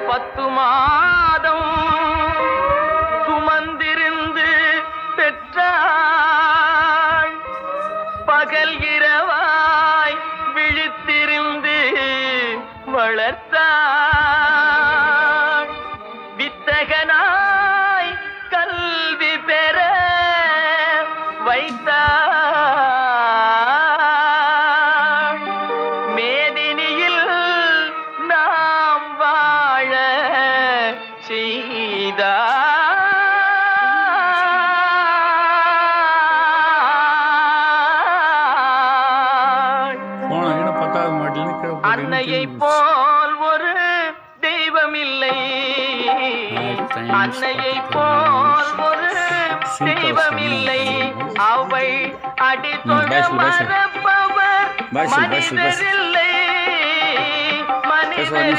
10 மாதம் சுமந்திருந்து பெற்றாள். பகல் இரவாய் விழித்திருந்து வளர்த்தாள். வித்தகனாய் கல்வி பெற வைத்தாள். மேதினியில் நாம் வாழ செய்தாள். அன்னையை போல் ஒரு தெய்வம் இல்லை, அன்னையை போல் ஒரு தெய்வம் இல்லை. அவள் அடி தொட மறப்பவர் மனிதரில்லை, மனிதரில்லை.